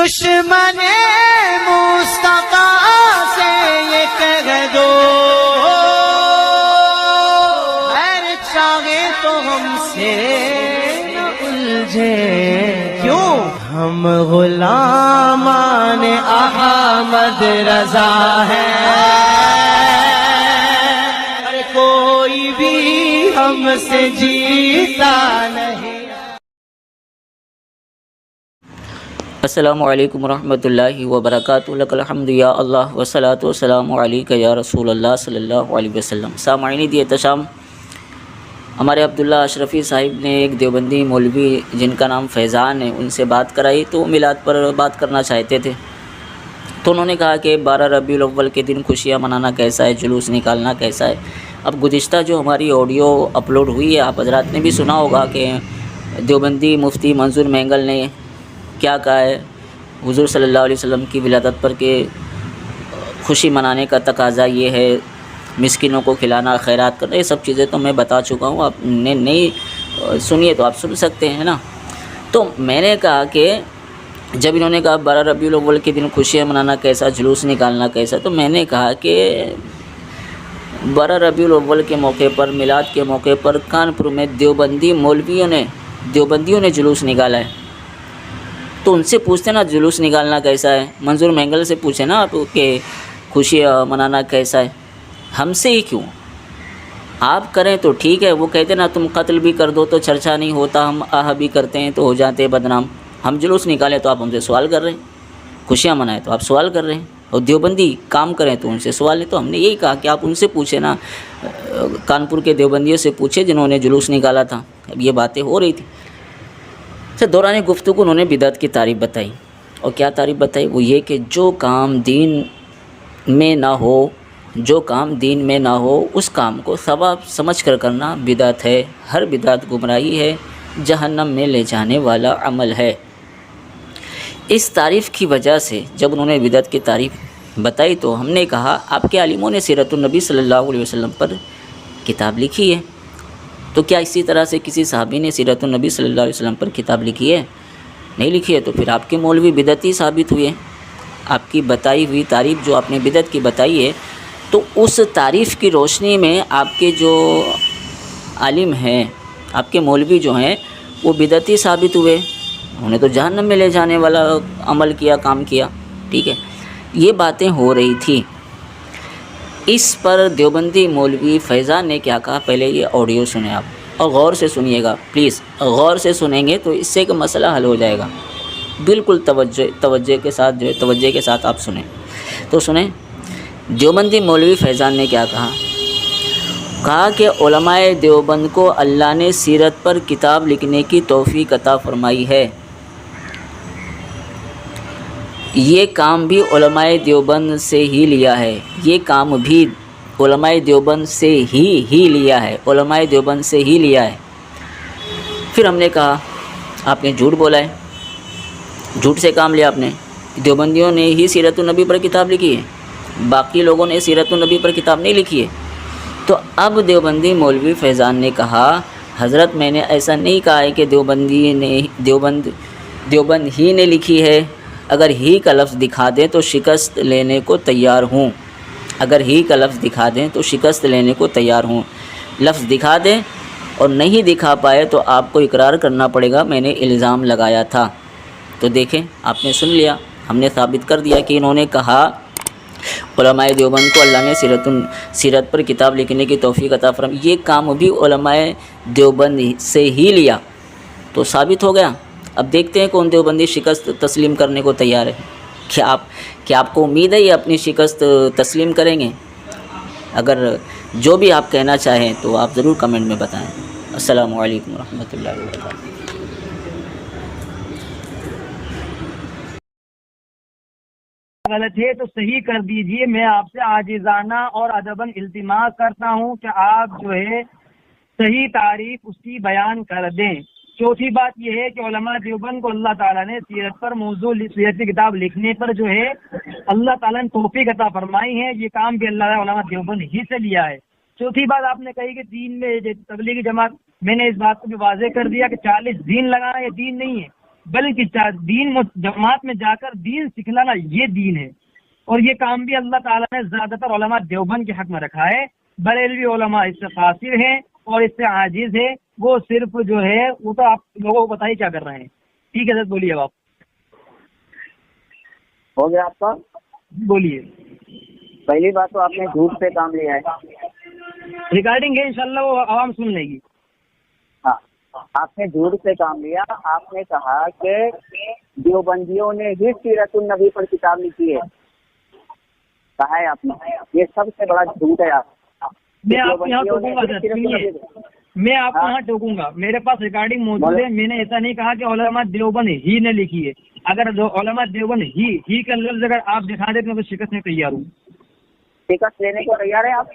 دشمن مصطفیٰ سے یہ کہہ دو خیر چاہے تو ہم سے نہ الجھے، کیوں ہم غلامان احمد رضا ہیں، کوئی بھی ہم سے جیتا نہیں۔ السلام علیکم ورحمۃ اللہ وبرکاتہ۔ لک الحمد یا اللہ والصلاۃ والسلام علیک یا رسول اللہ صلی اللہ علیہ وسلم۔ سامعین دی احتشام، ہمارے عبداللہ اشرفی صاحب نے ایک دیوبندی مولوی جن کا نام فیضان ہے ان سے بات کرائی، تو میلاد پر بات کرنا چاہتے تھے، تو انہوں نے کہا کہ 12 ربیع الاول کے دن خوشیاں منانا کیسا ہے، جلوس نکالنا کیسا ہے۔ اب گزشتہ جو ہماری آڈیو اپلوڈ ہوئی ہے، آپ حضرات نے بھی سنا ہوگا کہ دیوبندی مفتی منظور مینگل نے کیا کہا ہے حضور صلی اللہ علیہ وسلم کی ولادت پر کہ خوشی منانے کا تقاضا یہ ہے، مسکینوں کو کھلانا، خیرات کرنا، یہ سب چیزیں تو میں بتا چکا ہوں، آپ نے نہیں سنیے تو آپ سن سکتے ہیں نا۔ تو میں نے کہا کہ جب انہوں نے کہا 12 ربیع الاول کے دن خوشیاں منانا کیسا، جلوس نکالنا کیسا، تو میں نے کہا کہ 12 ربیع الاول کے موقع پر، میلاد کے موقع پر کانپور میں دیوبندی دیوبندیوں نے جلوس نکالا ہے، تو ان سے پوچھتے نا جلوس نکالنا کیسا ہے، منظور مینگل سے پوچھیں نا آپ کہ خوشی منانا کیسا ہے، ہم سے ہی کیوں؟ آپ کریں تو ٹھیک ہے، وہ کہتے نا تم قتل بھی کر دو تو چرچا نہیں ہوتا، ہم آہ بھی کرتے ہیں تو ہو جاتے بدنام، ہم جلوس نکالیں تو آپ ہم سے سوال کر رہے ہیں، خوشیاں منائیں تو آپ سوال کر رہے ہیں، اور دیوبندی کام کریں تو ان سے سوال ہے۔ تو ہم نے یہی کہا کہ آپ ان سے پوچھیں نا، کانپور کے دیوبندیوں سے پوچھیں جنہوں نے جلوس نکالا تھا۔ اب یہ باتیں ہو رہی تھی، دوران گفتگو انہوں نے بدعت کی تعریف بتائی، اور کیا تعریف بتائی؟ وہ یہ کہ جو کام دین میں نہ ہو اس کام کو ثواب سمجھ کر کرنا بدعت ہے، ہر بدعت گمراہی ہے، جہنم میں لے جانے والا عمل ہے۔ اس تعریف کی وجہ سے جب انہوں نے بدعت کی تعریف بتائی تو ہم نے کہا آپ کے عالموں نے سیرت النبی صلی اللہ علیہ وسلم پر کتاب لکھی ہے، تو کیا اسی طرح سے کسی صحابی نے سیرت النبی صلی اللہ علیہ وسلم پر کتاب لکھی ہے؟ نہیں لکھی ہے، تو پھر آپ کے مولوی بدعتی ثابت ہوئے۔ آپ کی بتائی ہوئی تعریف جو آپ نے بدعت کی بتائی ہے، تو اس تعریف کی روشنی میں آپ کے جو عالم ہیں، آپ کے مولوی جو ہیں، وہ بدعتی ثابت ہوئے، انہوں نے تو جہنم میں لے جانے والا عمل کیا، کام کیا، ٹھیک ہے۔ یہ باتیں ہو رہی تھی، اس پر دیوبندی مولوی فیضان نے کیا کہا، پہلے یہ آڈیو سنیں آپ، اور غور سے سنیے گا پلیز، غور سے سنیں گے تو اس سے ایک مسئلہ حل ہو جائے گا، بالکل توجہ کے ساتھ آپ سنیں۔ تو سنیں دیوبندی مولوی فیضان نے کیا کہا کہ علماء دیوبند کو اللہ نے سیرت پر کتاب لکھنے کی توفیق عطا فرمائی ہے، یہ کام بھی علماء دیوبند سے ہی لیا ہے، یہ کام بھی علماء دیوبند سے ہی لیا ہے، علماء دیوبند سے ہی لیا ہے۔ پھر ہم نے کہا آپ نے جھوٹ بولا ہے، جھوٹ سے کام لیا آپ نے، دیوبندیوں نے ہی سیرت النبی پر کتاب لکھی ہے، باقی لوگوں نے سیرت النبی پر کتاب نہیں لکھی ہے۔ تو اب دیوبندی مولوی فیضان نے کہا حضرت میں نے ایسا نہیں کہا ہے کہ دیوبند ہی نے لکھی ہے، اگر ہی کا لفظ دکھا دیں تو شکست لینے کو تیار ہوں، اگر ہی کا لفظ دکھا دیں تو شکست لینے کو تیار ہوں، لفظ دکھا دیں اور نہیں دکھا پائے تو آپ کو اقرار کرنا پڑے گا میں نے الزام لگایا تھا۔ تو دیکھیں آپ نے سن لیا، ہم نے ثابت کر دیا کہ انہوں نے کہا علماء دیوبند کو اللہ نے سیرت پر کتاب لکھنے کی توفیق عطا فرمائی، یہ کام بھی علماء دیوبند سے ہی لیا، تو ثابت ہو گیا۔ اب دیکھتے ہیں کون دیوبندی شکست تسلیم کرنے کو تیار ہے، کیا آپ کو امید ہے یہ اپنی شکست تسلیم کریں گے؟ اگر جو بھی آپ کہنا چاہیں تو آپ ضرور کمنٹ میں بتائیں۔ السلام علیکم ورحمۃ اللہ وبرکاتہ۔ غلط ہے تو صحیح کر دیجئے، میں آپ سے عاجزانہ اور ادباً التماس کرتا ہوں کہ آپ جو ہے صحیح تعریف اس کی بیان کر دیں۔ چوتھی بات یہ ہے کہ علماء دیوبند کو اللہ تعالیٰ نے سیرت پر موضوع سیرت کی کتاب لکھنے پر جو ہے اللہ تعالیٰ نے توفیق عطا فرمائی ہے، یہ کام بھی اللہ تعالیٰ علماء دیوبند ہی سے لیا ہے۔ چوتھی بات آپ نے کہی کہ دین میں تبلیغی جماعت، میں نے اس بات کو بھی واضح کر دیا کہ 40 دین لگانا یہ دین نہیں ہے، بلکہ دین جماعت میں جا کر دین سکھلانا یہ دین ہے. اور یہ کام بھی اللہ تعالیٰ نے زیادہ تر علماء دیوبند کے حق میں رکھا ہے. بریلوی علماء اس سے قاصر ہیں اور اس سے عاجز ہے. وہ صرف جو ہے وہ تو آپ لوگوں کو بتائیے کیا کر رہے ہیں. ٹھیک ہے سر, بولیے. اب آپ ہو گیا آپ کا. بولیے. پہلی بات تو آپ نے جھوٹ سے کام لیا ہے. ریکارڈنگ ہے انشاءاللہ, وہ عوام سن لے گی. ہاں, آپ نے جھوٹ سے کام لیا. آپ نے کہا کہ دیوبندیوں نے ہی سیرت النبی پر کتاب لکھی ہے. کہا ہے آپ نے. یہ سب سے بڑا جھوٹ ہے. میں آپ کو یہاں ٹوکوں گا سر, سنیے, میں آپ کو یہاں ٹوکوں گا. میرے پاس ریکارڈنگ موجود ہے. میں نے ایسا نہیں کہا کہ علماء دیوبند ہی نے لکھی ہے. اگر علماء دیوبند ہی کا لفظ اگر آپ دکھا دیتے تو شکست میں تیار ہوں. شکست لینے کو تیار ہے آپ؟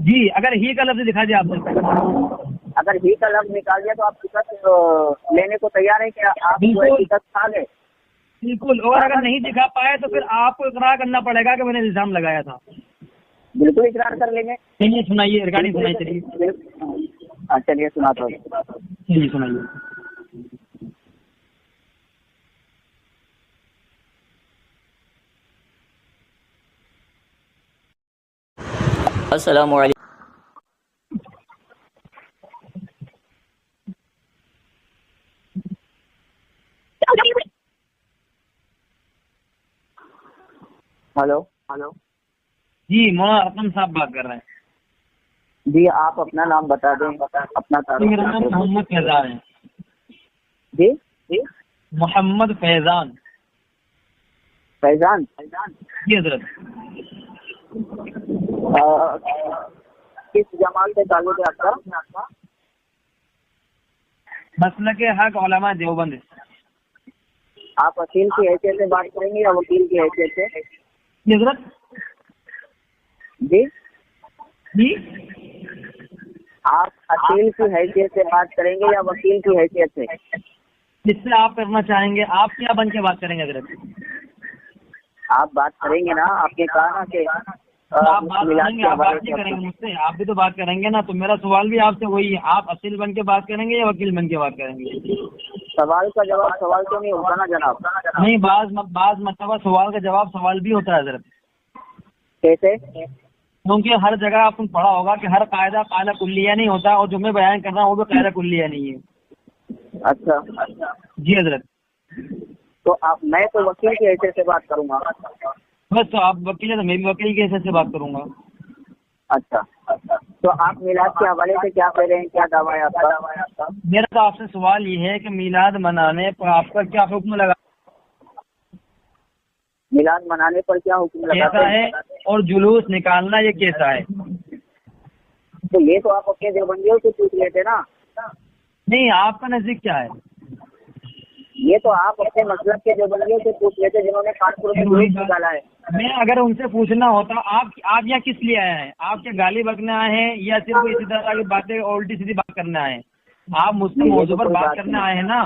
جی, اگر ہی کا لفظ دکھا دیا آپ نے. اگر ہی کا لفظ نکال دیا تو آپ شکست لینے کو تیار ہے کہ آپ شکست کھا لیں؟ بالکل. اور اگر نہیں دکھا پائے تو پھر آپ کو اقرار کرنا پڑے گا کہ میں نے الزام لگایا تھا. بالکل اقرار کر لیں گے. چلیے سنائیے, ریکارڈنگ سنائیے. چلیے چلیے سناتا ہوں. چلیے سنائیے. السلام علیکم. ہلو. جی, مولانا ارقم صاحب بات کر رہے ہیں. جی, آپ اپنا نام بتا دیں. اپنا میرا نام محمد فیضان ہے. جی جی, محمد فیضان. فیضان. جی حضرت. کس جماعت سے تعلق ہے آپ کا؟ مسلک حق علماء دیوبند. آپ وکیل کی حیثیت سے بات کریں گے یا وکیل کی حیثیت سے؟ جی حضرت. جی جی, آپ وکیل کی حیثیت سے بات کریں گے یا وکیل کی حیثیت سے؟ جس سے آپ کرنا چاہیں گے. آپ کیا بن کے بات کریں گے حضرت؟ آپ بات کریں گے نا. آپ نے کہا نا کہ آپ بات کریں گے, آپ بات نہیں کریں گے مجھ سے, آپ بھی تو بات کریں گے نا. تو میرا سوال بھی آپ سے وہی ہے, آپ اصیل بن کے بات کریں گے یا وکیل بن کے بات کریں گے؟ سوال کا جواب سوال تو نہیں ہوتا نا جناب. نہیں, بعض مرتبہ سوال کا جواب سوال بھی ہوتا ہے حضرت. کیسے؟ کیونکہ ہر جگہ آپ نے پڑھا ہوگا کہ ہر قاعدہ قاعدہ کلیہ نہیں ہوتا, اور جو میں بیان کر رہا ہوں وہ بھی قاعدہ کلیہ نہیں ہے. اچھا. جی حضرت. تو میں تو وکیل کی حیثیت سے بات کروں گا. بس, تو آپ وکیل ہیں تو میں بھی وکیل کی حیثیت سے بات کروں گا. اچھا, تو آپ میلاد کے حوالے سے کیا کہہ رہے ہیں؟ کیا دعویٰ ہے آپ کا؟ میرا تو آپ سے سوال یہ ہے کہ میلاد منانے پر آپ کا کیا حکم لگا میلاد منانے پر کیا حکم لگاتا ہے, اور جلوس نکالنا یہ کیسا ہے؟ تو یہ تو آپ اپنے دیوبندیوں سے پوچھ لیتے نا. نہیں, آپ کا نزدیک کیا ہے؟ یہ تو آپ اپنے مسلک کے دیوبندیوں سے پوچھ لیتے جنہوں نے کانپور میں جلوس نکالا ہے. میں اگر ان سے پوچھنا ہوتا آپ یہاں کس لیے آئے ہیں؟ آپ کے گالی بکنے آئے ہیں یا صرف اسی طرح کی باتیں الٹی سیدھی بات کرنے آئے ہیں؟ آپ مجھ سے موضوع پر بات کرنے آئے ہیں نا.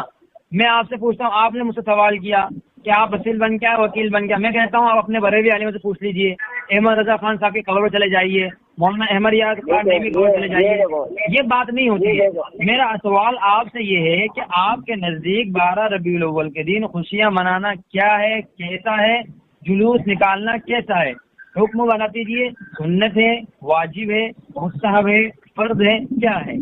میں آپ سے پوچھتا ہوں, آپ نے مجھ سے سوال کیا کہ آپ وکیل بن کے وکیل بن گیا. میں کہتا ہوں آپ اپنے بریلوی عالم سے پوچھ لیجئے, احمد رضا خان صاحب کی قبر پہ چلے جائیے, مولانا احمد یار خان کی قبر پہ چلے جائیے. یہ بات نہیں ہوتی ہے. میرا سوال آپ سے یہ ہے کہ آپ کے نزدیک 12 ربیع الاول کے دن خوشیاں منانا کیا ہے, کیسا ہے, جلوس نکالنا کیسا ہے؟ حکم بتا دیجیے. سنت ہے, واجب ہے, مستحب ہے, فرض ہے, کیا ہے؟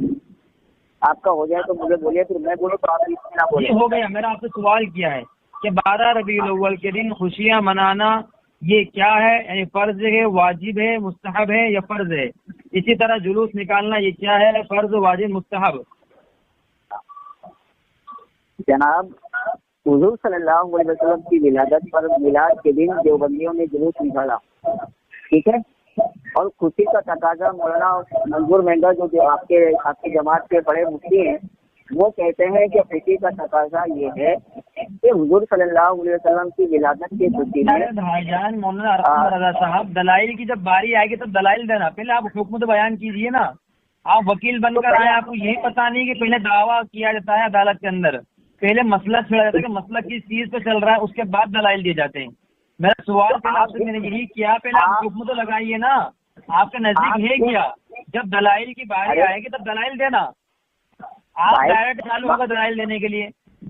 آپ کا ہو جائے تو مجھے بولیے, پھر میں بولوں تو آپ نہ بولیں. یہ ہو گیا. میرا آپ سے سوال کیا ہے کہ 12 ربیع الاول کے دن خوشیاں منانا یہ کیا ہے, یعنی فرض ہے, واجب ہے, مستحب ہے یا فرض ہے؟ اسی طرح جلوس نکالنا یہ کیا ہے, فرض, واجب, مستحب؟ جناب, حضور صلی اللہ علیہ وسلم کی ولادت پر میلاد کے دن دیوبندیوں نے جلوس نکالا, ٹھیک ہے, اور خوشی کا تقاضا مولانا منظور مہنگا جو آپ کی جماعت کے بڑے مفتی ہیں وہ کہتے ہیں کہ خوشی کا تقاضا یہ ہے کہ حضور صلی اللہ علیہ وسلم کی ولادت کے خوشی میں بھائی جان مولانا ارقم رضا صاحب, دلائل کی جب باری آئے گی تب دلائل دینا. پہلے آپ حکم تو بیان کیجیے نا. آپ وکیل بن کر آئے, آپ کو یہی پتا نہیں کہ پہلے دعویٰ کیا جاتا ہے عدالت کے اندر, پہلے مسئلہ چھڑا جاتا ہے کہ مسئلہ کس چیز پہ چل رہا ہے, اس کے بعد دلائل دیے جاتے ہیں. میرا سوال پہلے آپ سے میں نے یہی کیا, پہلے آپ حکم تو لگائیے نا. آپ کا نزدیک ہے کیا؟ جب دلائل کی باری آئے گی تب دلائل دینا. آپ ڈائریکٹ چالو ہوگا دلائل دینے کے لیے.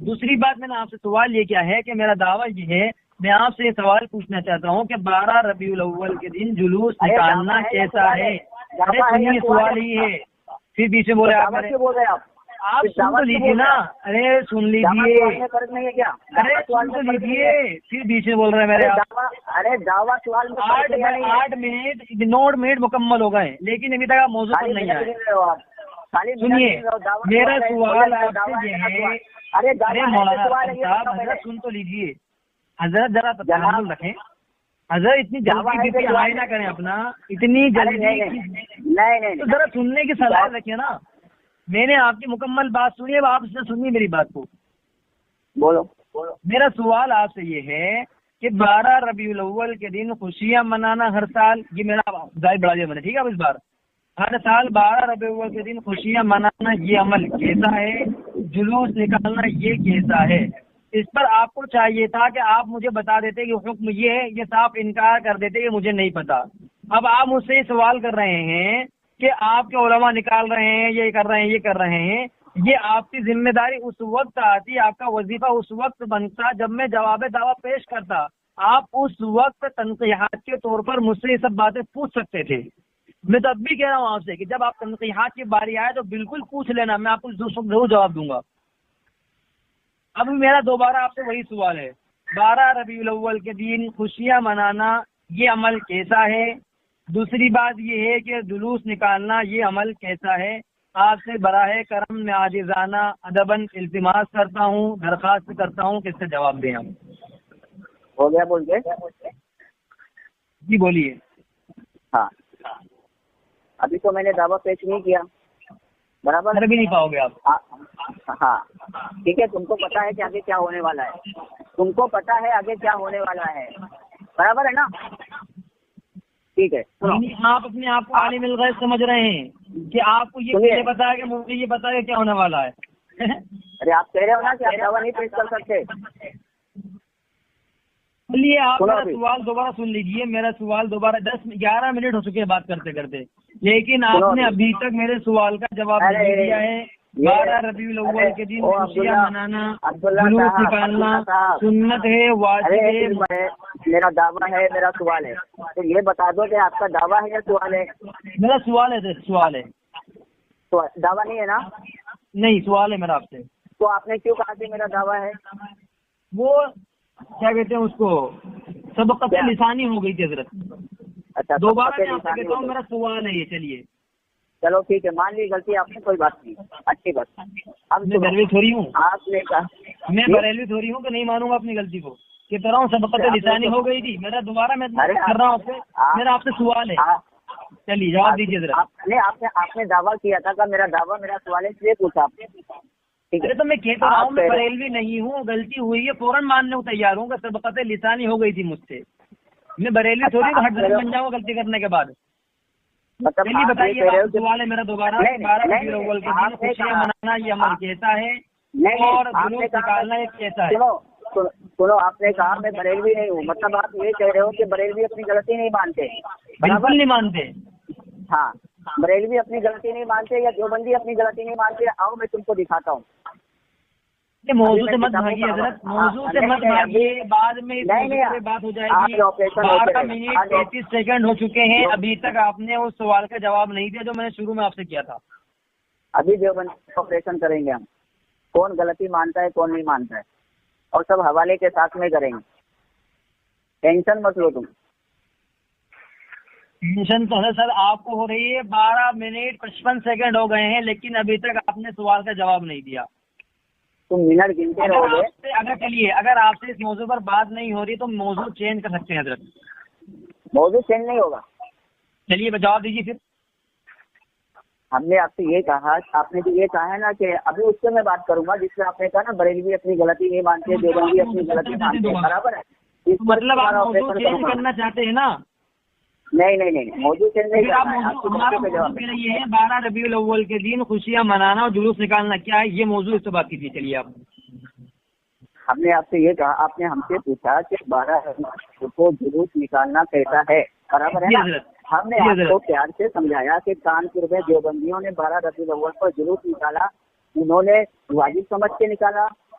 دوسری بات میں نے آپ سے سوال یہ کیا ہے کہ میرا دعویٰ یہ ہے، میں آپ سے یہ سوال پوچھنا چاہتا ہوں کہ 12 ربیع الاول کے دن جلوس نکالنا کیسا ہے؟ ارے سنیے، سوال ہی ہے، پھر بیچ میں بولے آپ بول رہے آپ سن تو لیجیے نا، ارے سن لیجیے، فرق نہیں ہے کیا؟ ارے سن تو لیجیے، پھر بیچ میں بول رہے ہیں میرے آپ۔ ارے دعویٰ سوال میں فرق ہے یا نہیں ہے؟ 8 منٹ 9 منٹ مکمل ہو گئے لیکن ابھی تک آپ موضوع پر نہیں آئے۔ سنیے، میرا سوال آپ سے یہ ہے، ارے مولانا صاحب حضرت سن تو لیجیے، حضرت ذرا تحمل رکھیں، حضرت اتنی جلدی بھی ہائی نہ کریں اپنا، اتنی جلدی نہیں تو ذرا سننے کی صلاحیت رکھیے نا۔ میں نے آپ کی مکمل بات سنی، اب آپ سے سنیے میری بات کو۔ بولو۔ میرا سوال آپ سے یہ ہے کہ 12 ربیع الاول کے دن خوشیاں منانا ہر سال، یہ میرا ظاہر بڑھا دیا میں نے، ٹھیک ہے؟ اب اس بار ہر سال 12 ربیع الاول کے دن خوشیاں منانا یہ عمل کیسا ہے؟ جلوس نکالنا یہ کیسا ہے؟ اس پر آپ کو چاہیے تھا کہ آپ مجھے بتا دیتے کہ حکم یہ ہے، یہ صاف انکار کر دیتے کہ مجھے نہیں پتا۔ اب آپ مجھ سے یہ سوال کر رہے ہیں کہ آپ کے علماء نکال رہے ہیں، یہ کر رہے ہیں، یہ کر رہے ہیں، یہ آپ کی ذمہ داری اس وقت آتی، آپ کا وظیفہ اس وقت بنتا جب میں جواب دعویٰ پیش کرتا۔ آپ اس وقت تنقیحات کے طور پر مجھ سے یہ سب باتیں پوچھ سکتے تھے۔ میں تو اب بھی کہہ رہا ہوں آپ سے کہ جب آپ تنقیحات کی باری آئے تو بالکل پوچھ لینا، میں آپ کو ضرور جواب دوں گا۔ اب میرا دوبارہ آپ سے وہی سوال ہے، 12 ربیع الاول کے دن خوشیاں منانا یہ عمل کیسا ہے؟ دوسری بات یہ ہے کہ جلوس نکالنا یہ عمل کیسا ہے؟ آپ سے براہ کرم میں عاجزانہ ادباً التماس کرتا ہوں، درخواست کرتا ہوں کہ اس سے جواب دیں ہم۔ ہو گیا بول کے؟ جی بولیے۔ ہاں، ابھی تو میں نے دعویٰ پیش نہیں کیا، برابر؟ کر بھی نہیں پاؤ گے آپ۔ ہاں ٹھیک ہے، تم کو پتا ہے کہ آگے کیا ہونے والا ہے، تم کو پتا ہے آگے کیا ہونے والا ہے، برابر ہے نا؟ ٹھیک ہے، آپ اپنے آپ کو عالم الغیب سمجھ رہے ہیں کہ آپ کو یہ پہلے پتا ہے کہ مجھے یہ پتا ہے کیا ہونے والا ہے۔ ارے آپ کہہ رہے ہو نا کہ آپ دعویٰ نہیں پیش کر سکتے۔ چلیے آپ میرا سوال دوبارہ سن لیجیے، میرا سوال دوبارہ 11 منٹ ہو چکے ہیں بات کرتے کرتے، لیکن آپ نے ابھی تک میرے سوال کا جواب نہیں دیا ہے۔ 12 ربیع الاول کے دن خوشیاں منانا، جلوس نکالنا سنت ہے، واجب ہے۔ میرا دعویٰ ہے، میرا سوال ہے، تو یہ بتا دو کہ آپ کا دعویٰ ہے یا سوال ہے؟ میرا سوال ہے، سوال ہے، تو دعویٰ نہیں ہے نا؟ نہیں سوال ہے میرا آپ سے۔ تو آپ نے کیوں کہا کہ میرا دعویٰ ہے؟ وہ کیا کہتے ہیں اس کو، سبقت لسانی ہو گئی تھی حضرت۔ اچھا، دوبارہ میں آپ سے کہتا ہوں میرا سوال ہے یہ۔ چلیے چلو ٹھیک ہے، مان لی غلطی آپ نے، کوئی بات نہیں، اچھی بات۔ اب میں بریلوی تھوڑی ہوں، آپ نے کہا میں بریلوی تھوڑی ہوں کہ نہیں مانوں گا اپنی غلطی کو، کہہ رہا ہوں سبقت لسانی ہو گئی تھی۔ میرا دوبارہ میں کر رہا ہوں آپ سے، میرا آپ سے سوال ہے، چلیے جواب دیجیے ذرا۔ آپ نے دعویٰ کیا تھا کہ میرا دعویٰ میرا سوال ہے، اس لیے پوچھا آپ نے۔ ارے تو میں کہتا رہا ہوں میں بریلوی نہیں ہوں، غلطی ہوئی ہے فوراً ماننے کو تیار ہوں کہ سبقت لسانی ہو گئی تھی مجھ سے۔ میں بریلوی تھوڑی ہٹ بن جاؤں غلطی کرنے کے بعد۔ چلیے بتائیے سوال ہے میرا دوبارہ، 12 ربیع الاول کے دن خوشیاں منانا یہ عمل کیسا ہے اور جلوس نکالنا یہ کیسا ہے؟ سنو، آپ نے کہا میں بریلوی نہیں ہوں، مطلب آپ یہ کہہ رہے ہو کہ بریلوی اپنی غلطی نہیں مانتے؟ بالکل نہیں مانتے۔ ہاں، بریلوی اپنی غلطی نہیں مانتے یا دیوبندی اپنی غلطی نہیں مانتے؟ آؤ میں تم کو دکھاتا ہوں۔ موضوع سے مت بھاگیے حضرت، موضوع سے مت بھاگیے، بعد میں بات ہو جائے گی۔ 12 منٹ 33 سیکنڈ ہو چکے ہیں، ابھی تک آپ نے اس سوال کا جواب نہیں دیا جو میں نے شروع میں آپ سے کیا تھا۔ ابھی دیوبندی آپریشن کریں گے ہم، کون غلطی مانتا ہے کون نہیں مانتا ہے، اور سب حوالے کے ساتھ میں کریں گے، ٹینشن مت لو تم۔ ٹینشن تو ہے سر آپ کو ہو رہی ہے، 12 منٹ 55 سیکنڈ ہو گئے ہیں لیکن ابھی تک آپ نے سوال کا جواب نہیں دیا۔ تم منٹ گنتے رہو گے۔ اگر چلیے، اگر آپ سے اس موضوع پر بات نہیں ہو رہی تو موضوع چینج کر سکتے ہیں حضرت۔ موضوع چینج نہیں ہوگا۔ چلیے جواب دیجیے پھر۔ ہم نے آپ سے یہ کہا، آپ نے تو یہ کہا ہے نا کہ ابھی اس سے میں بات کروں گا جس میں آپ نے کہا نا بریلوی اپنی غلطی نہیں مانتے، دیوبندی اپنی غلطی مانتے، برابر ہے؟ مطلب آپ موضوع چینج کرنا چاہتے ہیں نا؟ نہیں، موضوع چینج نہیں کرنا ہے۔ یہ ہے 12 ربیع الاول کے دن خوشیاں منانا اور جلوس نکالنا کیا ہے، یہ موضوع اس سے بات کیجیے۔ چلیے آپ۔ ہم نے آپ سے یہ کہا، آپ نے ہم سے پوچھا کہ 12 ربیع کو جلوس نکالنا کیسا ہے، برابر ہے نا؟ ہم نے آپ کو پیار سے سمجھایا کہ کانپور میں دیوبندیوں نے 12 ربیع الاول پر جلوس نکالا، انہوں نے واجب سمجھ کے نکالا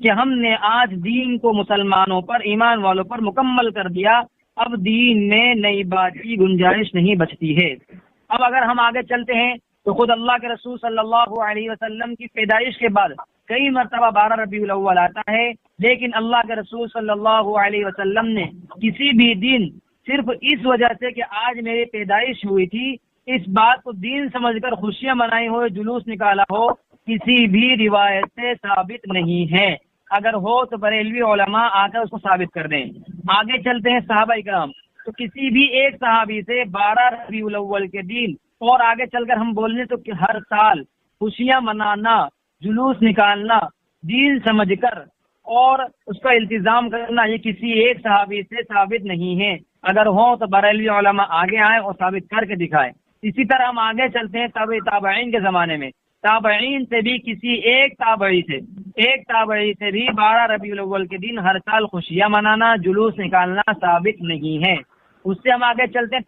کہ ہم نے آج دین کو مسلمانوں پر، ایمان والوں پر مکمل کر دیا، اب دین میں نئی بات کی گنجائش نہیں بچتی ہے۔ اب اگر ہم آگے چلتے ہیں تو خود اللہ کے رسول صلی اللہ علیہ وسلم کی پیدائش کے بعد کئی مرتبہ 12 ربیع الاول آتا ہے، لیکن اللہ کے رسول صلی اللہ علیہ وسلم نے کسی بھی دن صرف اس وجہ سے کہ آج میری پیدائش ہوئی تھی، اس بات کو دین سمجھ کر خوشیاں منائی ہو، جلوس نکالا ہو، کسی بھی روایت سے ثابت نہیں ہے۔ اگر ہو تو بریلوی علماء آ کر اس کو ثابت کر دیں۔ آگے چلتے ہیں صحابہ کرام، تو کسی بھی ایک صحابی سے 12 ربیع الاول کے دن اور آگے چل کر ہم بولنے تو کہ ہر سال خوشیاں منانا، جلوس نکالنا دین سمجھ کر اور اس کا التزام کرنا، یہ کسی ایک صحابی سے ثابت نہیں ہے۔ اگر ہو تو بریلوی علماء آگے آئے اور ثابت کر کے دکھائے۔ اسی طرح ہم آگے چلتے ہیں تابعین کے زمانے میں، تابعین سے بھی کسی ایک تابعی سے بھی 12 ربیع الاول کے دن ہر سال خوشیاں منانا، جلوس نکالنا ثابت نہیں ہے۔ اس سے ہم آگے چلتے ہیں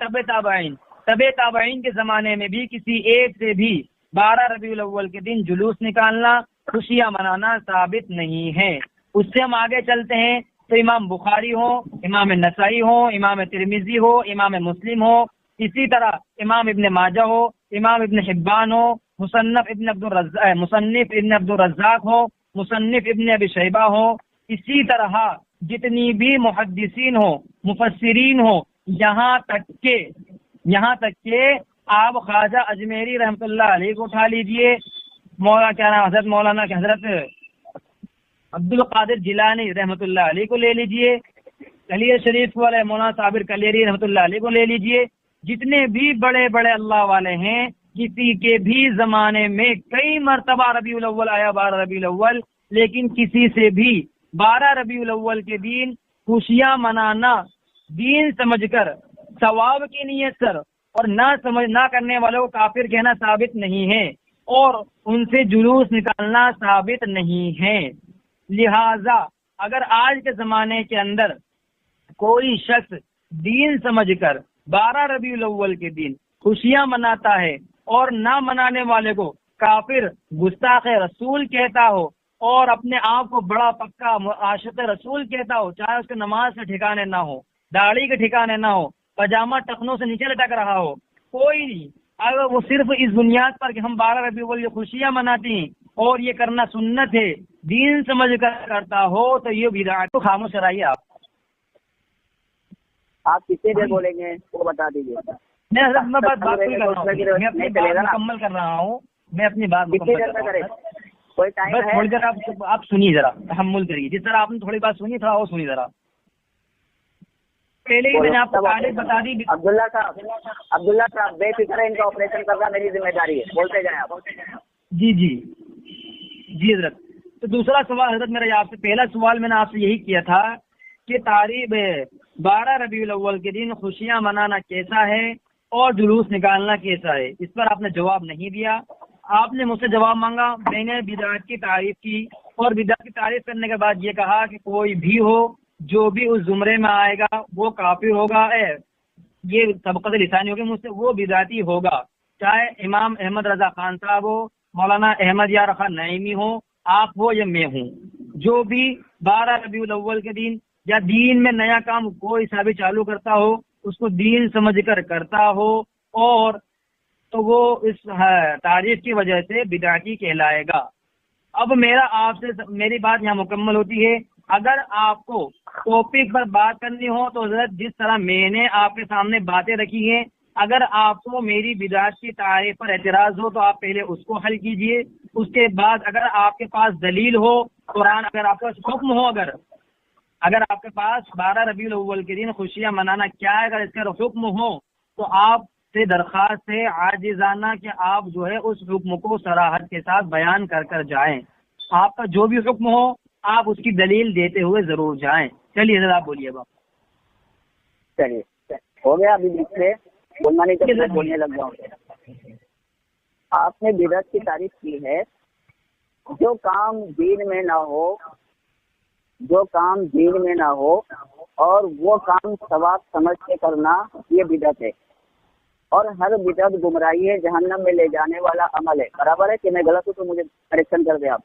تابعین کے زمانے میں بھی کسی ایک سے بھی 12 ربیع الاول کے دن جلوس نکالنا، خوشیاں منانا ثابت نہیں ہے۔ اس سے ہم آگے چلتے ہیں تو امام بخاری ہو، امام نسائی ہو، امام ترمذی ہو، امام مسلم ہو، اسی طرح امام ابن ماجہ ہو، امام ابن حبان ہو، مصنف ابن عبد الرزاق ہو، مصنف ابن ابی شیبہ ہو، اسی طرح جتنی بھی محدثین ہو، مفسرین ہو، یہاں تک کہ آپ خواجہ اجمیری رحمۃ اللہ علیہ کو اٹھا لیجئے، حضرت عبد القادر جیلانی رحمۃ اللہ علیہ کو لے لیجئے، کلیئر شریف والے مولانا صابر کلیری رحمۃ اللہ علیہ کو لے لیجئے، جتنے بھی بڑے بڑے اللہ والے ہیں، کسی کے بھی زمانے میں کئی مرتبہ ربیع الاول آیا 12 ربیع الاول، لیکن کسی سے بھی 12 ربیع الاول کے دن خوشیاں منانا دین سمجھ کر، ثواب کی نیت کر اور نہ کرنے والوں کو کافر کہنا ثابت نہیں ہے، اور ان سے جلوس نکالنا ثابت نہیں ہے۔ لہذا اگر آج کے زمانے کے اندر کوئی شخص دین سمجھ کر 12 ربیع الاول کے دن خوشیاں مناتا ہے اور نہ منانے والے کو کافر، گستاخ رسول کہتا ہو اور اپنے آپ کو بڑا پکا عاشق رسول کہتا ہو، چاہے اس کے نماز کے ٹھکانے نہ ہو، داڑھی کے ٹھکانے نہ ہو، پاجامہ ٹخنوں سے نیچے لٹک رہا ہو، کوئی نہیں، اگر وہ صرف اس بنیاد پر کہ ہم 12 ربیع الاول کی خوشیاں مناتے ہیں اور یہ کرنا سنت ہے دین سمجھ کر کرتا ہو تو یہ بدعت، تو خاموش رہیے۔ آپ کتنے دیر بولیں گے وہ بتا دیجیے۔ میں بات پوری کر رہا ہوں، میں اپنی بات مکمل کر رہا ہوں، میں اپنی بات مکمل کر رہا ہوں۔ کوئی ٹائم بس تھوڑی دیر آپ سنیے، ذرا تحمل کریے، جس طرح آپ نے تھوڑی بات سنی تھوڑا اور سنیے ذرا۔ پہلے ہی میں نے آپ کو تاریخ بتا دی۔ عبداللہ صاحب بے فکر ہے، ان کا آپریشن کرنا میری ذمہ داری ہے، بولتے جائیں آپ۔ جی حضرت۔ تو دوسرا سوال حضرت میرا آپ سے، پہلا سوال میں نے آپ سے یہی کیا تھا کہ تاریخ 12 ربیع الاول کے دن خوشیاں منانا کیسا ہے اور جلوس نکالنا کیسا ہے، اس پر آپ نے جواب نہیں دیا۔ آپ نے مجھ سے جواب مانگا، میں نے بدعت کی تعریف کی، اور بدعت کی تعریف کرنے کے بعد یہ کہا کہ کوئی بھی ہو جو بھی اس زمرے میں آئے گا وہ کافر ہوگا، یہ سبقت لسانی ہوگی مجھ سے، وہ بدعتی ہوگا، چاہے امام احمد رضا خان صاحب ہو، مولانا احمد یار خان نعیمی ہو، آپ ہو یا میں ہوں، جو بھی 12 ربیع الاول کے دن یا دین میں نیا کام کوئی سا بھی چالو کرتا ہو، اس کو دین سمجھ کر کرتا ہو، اور تو وہ اس تاریخ کی وجہ سے بدعتی کہلائے گا۔ اب میری بات یہاں مکمل ہوتی ہے۔ اگر آپ کو ٹاپک پر بات کرنی ہو تو حضرت جس طرح میں نے آپ کے سامنے باتیں رکھی ہیں، اگر آپ کو میری بدعت کی تعریف پر اعتراض ہو تو آپ پہلے اس کو حل کیجئے، اس کے بعد اگر آپ کے پاس دلیل ہو، قرآن، اگر آپ کا حکم ہو، اگر آپ کے پاس 12 ربیع الاول کے دن خوشیاں منانا کیا ہے، اگر اس کا حکم ہو تو آپ سے درخواست ہے عاجزانہ کہ آپ جو ہے اس حکم کو صراحت کے ساتھ بیان کر جائیں۔ آپ کا جو بھی حکم ہو آپ اس کی دلیل دیتے ہوئے ضرور جائیں۔ چلیے حضرت آپ بولیے باپ۔ چلیے ہو گیا، ابھی بیچ میں بولنا نہیں تو بولنے لگ جاؤں۔ آپ نے بدعت کی تعریف کی ہے، جو کام دین میں نہ ہو اور وہ کام ثواب سمجھ کے کرنا، یہ بدعت ہے، اور ہر بدعت گمراہی ہے، جہنم میں لے جانے والا عمل ہے۔ برابر ہے کہ میں غلط ہوں تو مجھے کریکشن کر دیں آپ۔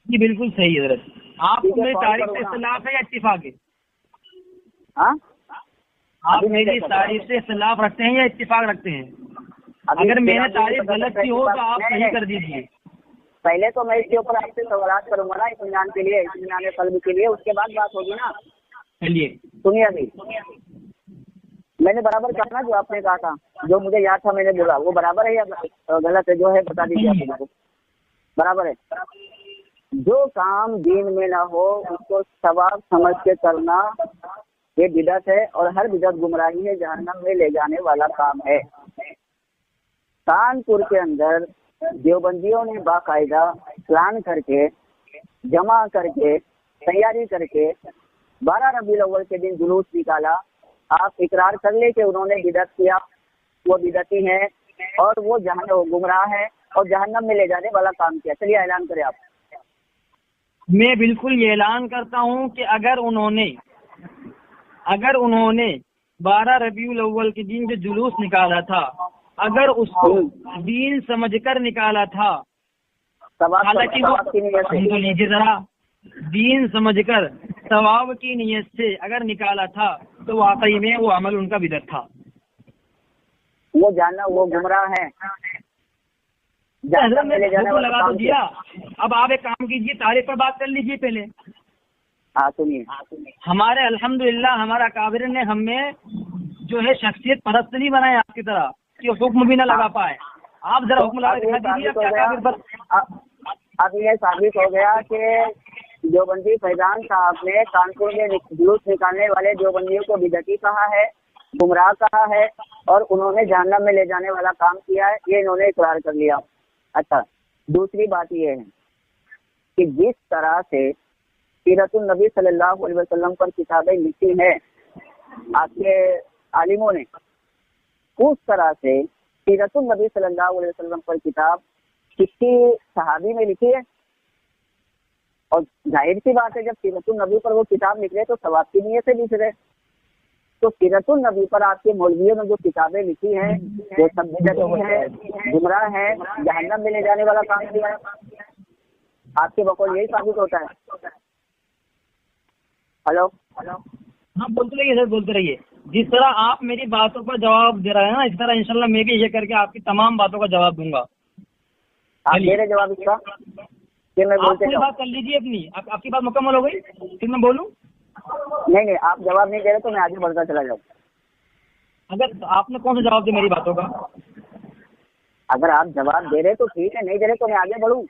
جی بالکل صحیح حضرت، آپ ٹھیک ہے، میری کال تعریف کروں سے نا۔ اختلاف ہے یا اتفاق ہے؟ ہاں آپ ابھی نہیں میری دیکھا۔ تعریف سے اختلاف رکھتے ہیں یا اتفاق رکھتے ہیں؟ ابھی اگر میں نے آپ مجھے تعریف بتا غلط سکتے ہیں کی کہ ہو بات- تو آپ نہیں، صحیح نہیں، کر دیجیے۔ پہلے تو میں اس کے اوپر آپ سے سوالات کروں گا نا اطمینان کے لیے، اطمینان قلب کے لیے، اس کے بعد بات ہوگی نا۔ چلیے، سنیے ابھی میں نے برابر کہا نا جو آپ نے کہا تھا، جو مجھے یاد تھا میں نے بولا، وہ برابر ہے یا غلط ہے؟ جو ہے بتا دیجیے آپ مجھے کو۔ برابر ہے۔ جو کام دین میں نہ ہو اس کو ثواب سمجھ کے کرنا یہ بدعت ہے، اور ہر بدعت گمراہی ہے، جہنم میں لے جانے والا کام ہے۔ کانپور کے اندر دیوبندیوں نے باقاعدہ پلان کر کے، جمع کر کے، تیاری کر کے 12 ربیع الاول کے دن جلوس نکالا۔ آپ اقرار کر لیں کہ انہوں نے بدعت کیا، وہ بدعتی ہیں اور وہ گمراہ ہے اور جہنم میں لے جانے والا کام کیا۔ چلیے اعلان کریں آپ۔ میں بالکل یہ اعلان کرتا ہوں کہ اگر انہوں نے 12 ربیع الاول کے دن جو جلوس نکالا تھا، اگر اس کو دین سمجھ کر نکالا تھا، حالانکہ وہ ثواب کی نیت سے۔ سمجھ لیجیے ذرا، دین سمجھ کر ثواب کی نیت سے اگر نکالا تھا تو واقعی میں وہ عمل ان کا بدعت تھا۔ وہ جانا، وہ گمراہ ہے، حضرت جہنم نے میں لے جانے فوٹو والا لگا تو کام دیا، کیا۔ اب آپ ایک کام کیجیے، تاریخ پر بات کر لیجیے پہلے۔ ہاں سنیے۔ ہمارے الحمدللہ ہمارا کابر نے ہمیں جو ہے شخصیت پرست نہیں بنائے آپ کی طرح کہ حکم بھی نہ لگا پائے۔ آپ ذرا حکم لگا دکھا دیجیے آپ کیا کابر پر۔ اب یہ ثابت ہو گیا کہ دیوبندی فیضان صاحب نے کانپور میں جلوس نکالنے والے دیوبندیوں کو بدعتی کہا ہے، گمراہ کہا ہے، اور انہوں نے جہنم میں لے جانے والا کام کیا ہے، یہ انہوں نے اقرار کر لیا۔ اچھا، دوسری بات یہ ہے کہ جس طرح سے سیرت النبی صلی اللہ علیہ وسلم پر کتابیں لکھی ہیں آپ کے عالموں نے، اس طرح سے سیرت النبی صلی اللہ علیہ وسلم پر کتاب کسی صحابی نے لکھی ہے؟ اور ظاہر سی بات ہے جب سیرت النبی پر وہ کتاب لکھ رہے تو ثواب کی نیت سے لکھ رہے، تو سیرت النبی پر آپ کے مولویوں نے جو کتابیں لکھی ہیں وہ سب بدعتی ہیں، گمراہ ہیں، جہنم میں لے جانے والا کام کیا ہے۔ آپ کے بقول یہی ثابت ہوتا ہے۔ ہلو، ہاں بولتے رہیے سر، بولتے رہیے۔ جس طرح آپ میری باتوں پر جواب دے رہے ہیں نا، اس طرح انشاءاللہ میں بھی یہ کر کے آپ کی تمام باتوں کا جواب دوں گا۔ آپ دے رہے جواب اس کا کہ میں آپ بولتے پوری جاؤں؟ بات کر لیجیے اپنی، آپ کی بات مکمل ہو گئی، پھر میں بولوں؟ نہیں، آپ جواب نہیں دے رہے تو میں آگے بڑھتا چلا جاؤں۔ اگر آپ نے کون سا جواب دیا میری باتوں کا؟ اگر آپ جواب دے رہے تو ٹھیک ہے، نہیں دے رہے تو میں آگے بڑھوں۔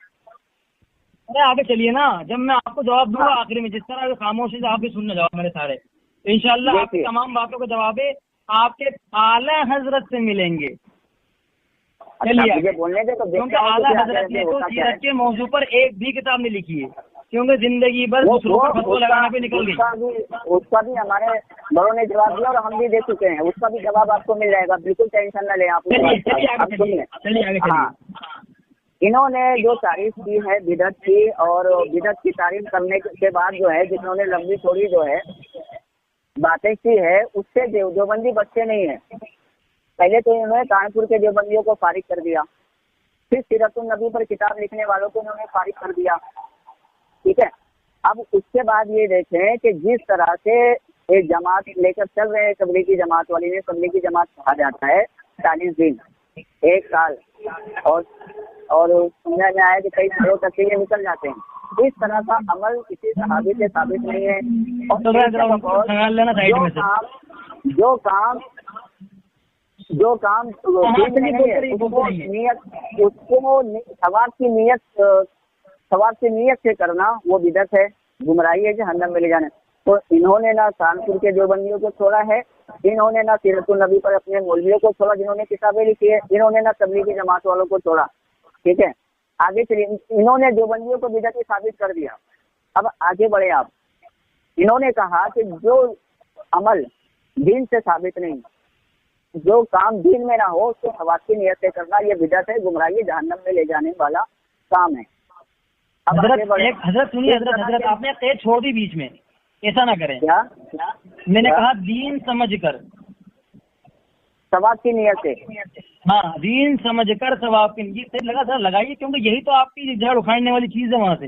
ارے آگے چلیے نا، جب میں آپ کو جواب دوں گا آخری میں، جس طرح خاموشی سے آپ بھی سننا جواب میرے سارے، تو انشاءاللہ آپ کی دیکھیے، تمام باتوں کا جواب آپ کے اعلیٰ حضرت سے ملیں گے۔ چلیے مجھے بولنے دے تو کیونکہ اعلیٰ حضرت نے تو سیرت کے موضوع پر ایک بھی کتاب نہیں لکھی ہے، کیونکہ زندگی بھر دوسروں پر فتویٰ لگانا پہ نکل گئی۔ اس کا بھی ہمارے بڑوں نے جواب دیا اور ہم بھی دے چکے ہیں، اس کا بھی جواب آپ کو مل جائے گا، بالکل ٹینشن نہ لیں آپ۔ چلیے آگے ہاں، انہوں نے جو تعریف کی ہے بدعت کی، اور بدعت کی تعریف کرنے کے بعد جو ہے جنہوں نے لمبی تھوڑی جو ہے باتیں کی ہے، اس سے دیوبندی بچے نہیں ہیں۔ پہلے تو انہوں نے کانپور کے دیوبندیوں کو فارغ کر دیا، پھر سیرت النبی پر کتاب لکھنے والوں کو انہوں نے فارغ کر دیا، ٹھیک ہے۔ اب اس کے بعد یہ دیکھیں کہ جس طرح سے ایک جماعت لے کر چل رہے ہیں، تبلیغی جماعت والی نے، تبلیغی جماعت کہا جاتا ہے 40 دن، 1 سال، اور سننے میں آیا کہ کئی سالوں تک یہ نکل جاتے ہیں۔ اس طرح کا عمل کسی صحابی سے ثابت نہیں ہے، اور جو کام ثواب کی نیت سے کرنا وہ بدعت ہے، گمراہی ہے، جہنم میں لے جانا۔ تو انہوں نے نہ کانپور کے دیوبندیوں کو چھوڑا ہے، انہوں نے نہ سیرت النبی پر اپنے مولویوں کو چھوڑا جنہوں نے کتابیں لکھی ہے، انہوں نے نہ تبلیغی جماعت والوں کو چھوڑا، ٹھیک ہے۔ آگے چلیے، انہوں نے دیوبندیوں کو بدعتی ثابت کر دیا۔ اب آگے بڑھے آپ، انہوں نے کہا کہ جو عمل دین سے ثابت نہیں، جو کام دین میں نہ ہو اس کو ثواب کی نیت سے کرنا یہ بدعت ہے، گمراہی، جہنم میں لے جانے والا کام ہے۔ اب حضرت سنیے، حضرت آپ نے قید چھوڑ دی بیچ میں، ایسا نہ کریں۔ کیا میں نے کہا دین سمجھ کر، ثواب کی نیت سے، ہاں دین سمجھ کر ثواب کی نیت سے لگا سر لگائیے، کیونکہ یہی تو آپ کی جھاڑ اکھاڑنے والی چیز ہے وہاں سے۔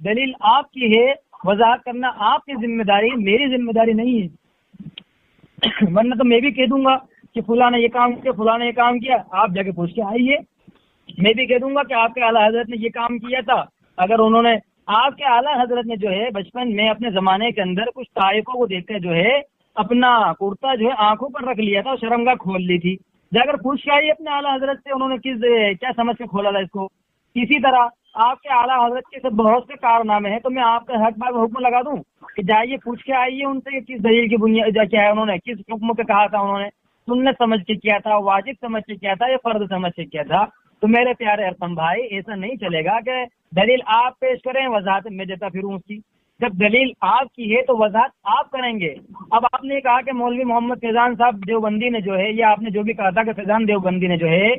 دلیل آپ کی ہے، وضاحت کرنا آپ کی ذمہ داری، میری ذمہ داری نہیں ہے۔ ورنہ تو میں بھی کہہ دوں گا کہ فلاں نے یہ کام کیا، فلاں نے یہ کام کیا، آپ جا کے پوچھ کے آئیے۔ میں بھی کہہ دوں گا کہ آپ کے اعلیٰ حضرت نے یہ کام کیا تھا، اگر انہوں نے، آپ کے اعلیٰ حضرت نے جو ہے بچپن میں اپنے زمانے کے اندر کچھ طائفوں کو دیکھ کر جو ہے اپنا کرتا جو ہے آنکھوں پر رکھ لیا تھا اور شرمگاہ کھول لی تھی، جا کر پوچھ کے آئیے اپنے اعلیٰ حضرت سے انہوں نے کیا سمجھ کے کھولا تھا اس کو۔ اسی طرح آپ کے اعلیٰ حضرت کے سب بہت سے کارنامے ہیں، تو میں آپ کا حق بات حکم لگا دوں کہ جائیے پوچھ کے آئیے ان سے کس دلیل کی بنیاد کیا ہے، انہوں نے کس حکم پہ کہا تھا، انہوں نے سنت سمجھ کے کیا تھا، واجب سمجھ کے کیا تھا یا فرض سمجھ کے کیا تھا۔ تو میرے پیارے ارقم بھائی، ایسا نہیں چلے گا کہ دلیل آپ پیش کریں، وضاحت میں دیتا پھروں اس کی۔ جب دلیل آپ کی ہے تو وضاحت آپ کریں گے۔ اب آپ نے کہا کہ مولوی محمد فیضان صاحب دیوبندی نے جو ہے، یا آپ نے جو بھی کہا تھا کہ فیضان دیوبندی نے جو ہے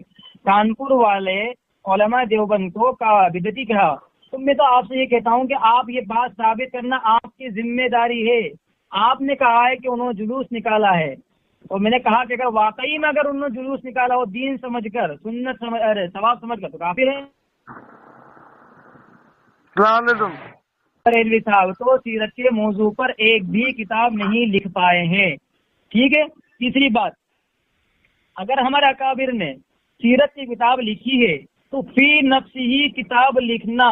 کانپور والے علماء دیوبند کو بدعتی کہا، تو میں تو آپ سے یہ کہتا ہوں کہ آپ یہ بات ثابت کرنا آپ کی ذمہ داری ہے۔ آپ نے کہا ہے کہ انہوں نے جلوس نکالا ہے، اور میں نے کہا کہ اگر واقعی میں اگر انہوں نے جلوس نکالا ہو دین سمجھ کر، سنت سمجھ، ثواب سمجھ کر، تو کافر ہے۔ السلام علیکم۔ ریلوی صاحب تو سیرت کے موضوع پر ایک بھی کتاب نہیں لکھ پائے ہیں، ٹھیک ہے۔ تیسری بات، اگر ہمارے اکابر نے سیرت کی کتاب لکھی ہے تو فی نفس ہی کتاب لکھنا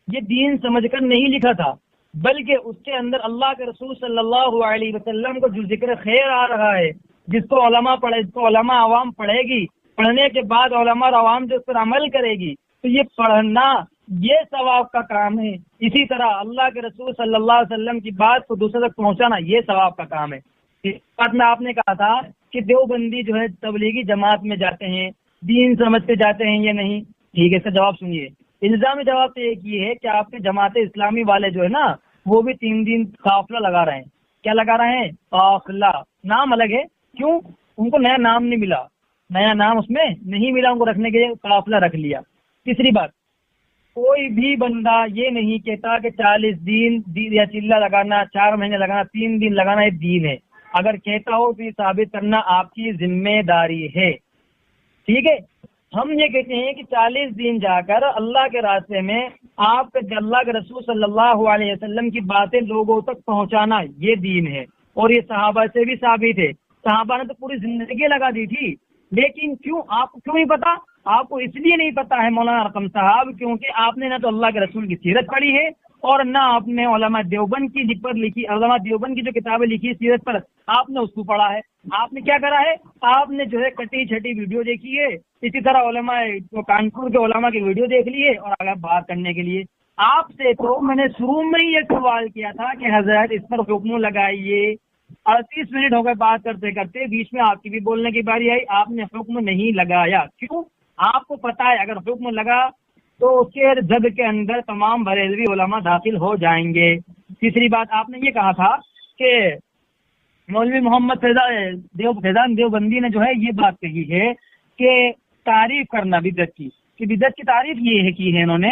یہ دین سمجھ کر نہیں لکھا تھا، بلکہ اس کے اندر اللہ کے رسول صلی اللہ علیہ وسلم کو جو ذکر خیر آ رہا ہے، جس کو علماء پڑھے، جس کو علماء عوام پڑھے گی، پڑھنے کے بعد علماء عوام جو اس پر عمل کرے گی، تو یہ پڑھنا یہ ثواب کا کام ہے۔ اسی طرح اللہ کے رسول صلی اللہ علیہ وسلم کی بات کو دوسرے تک پہنچانا یہ ثواب کا کام ہے۔ اس بات میں آپ نے کہا تھا کہ دیوبندی جو ہے تبلیغی جماعت میں جاتے ہیں، دین سمجھ کے جاتے ہیں یا نہیں، ٹھیک ہے، اس کا جواب سنیے۔ الزامی جواب تو ایک یہ ہے کہ آپ کے جماعت اسلامی والے جو ہے نا، وہ بھی 3 دن قافلہ لگا رہے ہیں۔ کیا لگا رہے ہیں؟ قافلہ، نام الگ ہے، کیوں؟ ان کو نیا نام نہیں ملا، نیا نام اس میں نہیں ملا، ان کو رکھنے کے لیے قافلہ رکھ لیا۔ تیسری بات، کوئی بھی بندہ یہ نہیں کہتا کہ 40 دن یا چلہ لگانا، 4 مہینے لگانا، 3 دن لگانا یہ دین ہے۔ اگر کہتا ہو تو یہ ثابت کرنا آپ کی ذمہ داری ہے، ٹھیک ہے۔ ہم یہ کہتے ہیں کہ 40 دن جا کر اللہ کے راستے میں آپ کے اللہ کے رسول صلی اللہ علیہ وسلم کی باتیں لوگوں تک پہنچانا یہ دین ہے، اور یہ صحابہ سے بھی ثابت ہے۔ صحابہ نے تو پوری زندگی لگا دی تھی، لیکن کیوں آپ کو کیوں نہیں پتا؟ آپ کو اس لیے نہیں پتا ہے مولانا ارقم صاحب، کیونکہ آپ نے نہ تو اللہ کے رسول کی سیرت پڑھی ہے، اور نہ آپ نے علماء دیوبند کی علماء دیوبند کی جو کتابیں لکھی سیرت پر آپ نے اس کو پڑھا ہے۔ آپ نے کیا کرا ہے؟ آپ نے جو ہے کٹی چھٹی ویڈیو دیکھی ہے، اسی طرح علماء کانپور کے علماء کی ویڈیو دیکھ لی ہے، اور آگے بات کرنے کے لیے آپ سے تو میں نے شروع میں ہی ایک سوال کیا تھا کہ حضرت اس پر حکم لگائیے۔ 38 منٹ ہو گئے بات کرتے کرتے، بیچ میں آپ کی بھی بولنے کی باری آئی، آپ نے حکم نہیں لگایا، کیوں؟ آپ کو پتا ہے اگر حکم لگا تو اس کے زد کے اندر تمام بریلوی علماء داخل ہو جائیں گے۔ تیسری بات، آپ نے یہ کہا تھا کہ مولوی محمد فیضان دیوبندی نے جو ہے یہ بات کہی ہے کہ تعریف کرنا بدعت کی، کہ بدعت کی تعریف یہ ہے کی ہے انہوں نے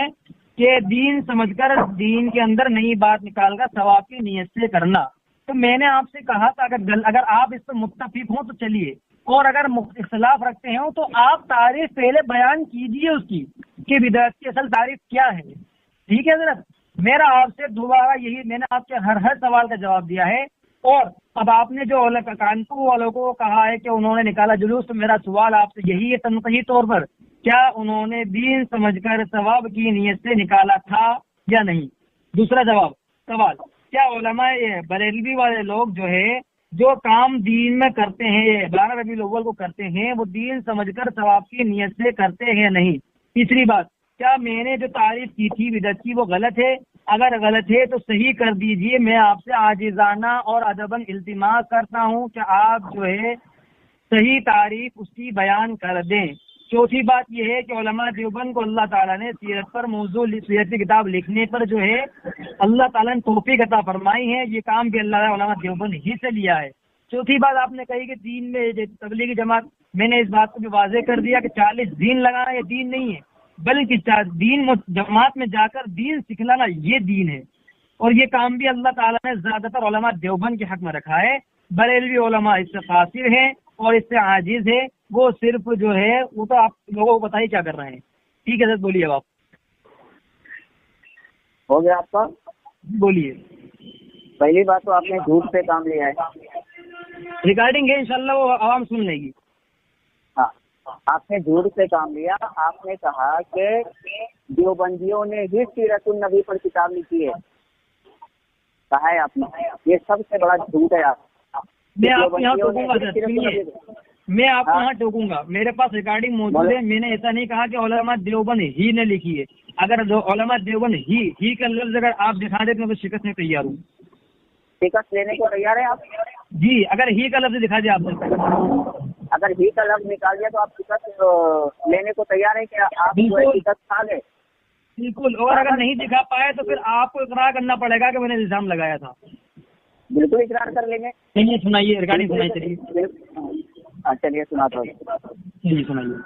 کہ دین سمجھ کر دین کے اندر نئی بات نکال کر ثواب کی نیت سے کرنا۔ تو میں نے آپ سے کہا تھا اگر آپ اس پر متفق ہوں تو چلیے، اور اگر اختلاف رکھتے ہیں تو آپ تعریف پہلے بیان کیجئے اس کی کہ بدعت کی اصل تعریف کیا ہے، ٹھیک ہے حضرت؟ میرا آپ سے دوبارہ یہی، میں نے آپ کے ہر سوال کا جواب دیا ہے، اور اب آپ نے جو کانپور والوں کو کہا ہے کہ انہوں نے نکالا جلوس، تو میرا سوال آپ سے یہی ہے تنقیدی طور پر، کیا انہوں نے دین سمجھ کر ثواب کی نیت سے نکالا تھا یا نہیں؟ دوسرا سوال، کیا علماء بریلوی والے لوگ جو ہے جو کام دین میں کرتے ہیں، 12 ربیع الاول کو کرتے ہیں، وہ دین سمجھ کر ثواب کی نیت سے کرتے ہیں نہیں؟ تیسری بات، کیا میں نے جو تعریف کی تھی بدعت کی وہ غلط ہے؟ اگر غلط ہے تو صحیح کر دیجئے۔ میں آپ سے عاجزانہ اور ادباً التماس کرتا ہوں کہ آپ جو ہے صحیح تعریف اس کی بیان کر دیں۔ چوتھی بات یہ ہے کہ علماء دیوبند کو اللہ تعالیٰ نے سیرت پر موضوع سیرت کی کتاب لکھنے پر جو ہے اللہ تعالیٰ نے توفیق عطا فرمائی ہے، یہ کام بھی اللہ نے علماء دیوبند ہی سے لیا ہے۔ چوتھی بات آپ نے کہی کہ دین میں تبلیغی جماعت، میں نے اس بات کو بھی واضح کر دیا کہ 40 دین لگانا یہ دین نہیں ہے، بلکہ دین جماعت میں جا کر دین سکھلانا یہ دین ہے، اور یہ کام بھی اللہ تعالیٰ نے زیادہ تر علماء دیوبند کے حق میں رکھا ہے۔ بریلوی علماء اس سے قاصر ہیں اور اس سے عاجز ہے، وہ صرف جو ہے وہ تو آپ لوگوں کو بتائیے کیا کر رہے ہیں، ٹھیک ہے سر؟ بولیے اب آپ۔ ہو گیا آپ کا؟ بولیے. پہلی بات تو آپ نے جھوٹ سے کام لیا ہے. ریکارڈنگ ہے انشاءاللہ وہ عوام سن لے گی. ہاں آپ نے جھوٹ سے کام لیا. آپ نے کہا کہ دیوبندیوں نے ہی سیرت النبی پر کتاب لکھی ہے. کہا ہے آپ نے. یہ سب سے بڑا جھوٹ ہے. میں آپ کو یہاں ٹوکوں گا سر, سنیے, میں آپ کو یہاں ٹوکوں گا. میرے پاس ریکارڈنگ موجود ہے. میں نے ایسا نہیں کہا کہ علماء دیوبند ہی نے لکھی ہے. اگر علماء دیوبند ہی کا لفظ اگر آپ دکھا دیتے میں تو شکست میں تیار ہوں. شکست لینے کو تیار ہے آپ؟ جی, اگر ہی کا لفظ دکھا دیا آپ نے. اگر ہی کا لفظ نکال دیا تو آپ شکست لینے کو تیار ہے کہ آپ جو ہے شکست کھا لیں؟ بالکل. اور اگر نہیں دکھا پائے تو پھر آپ کو اقرار کرنا پڑے گا کہ میں نے الزام لگایا تھا. بالکل اقرار کر لیں گے. چلیے سنائیے, ریکارڈنگ سنائیے. چلیے چلیے سناتا ہوں. چلیے سنائیے.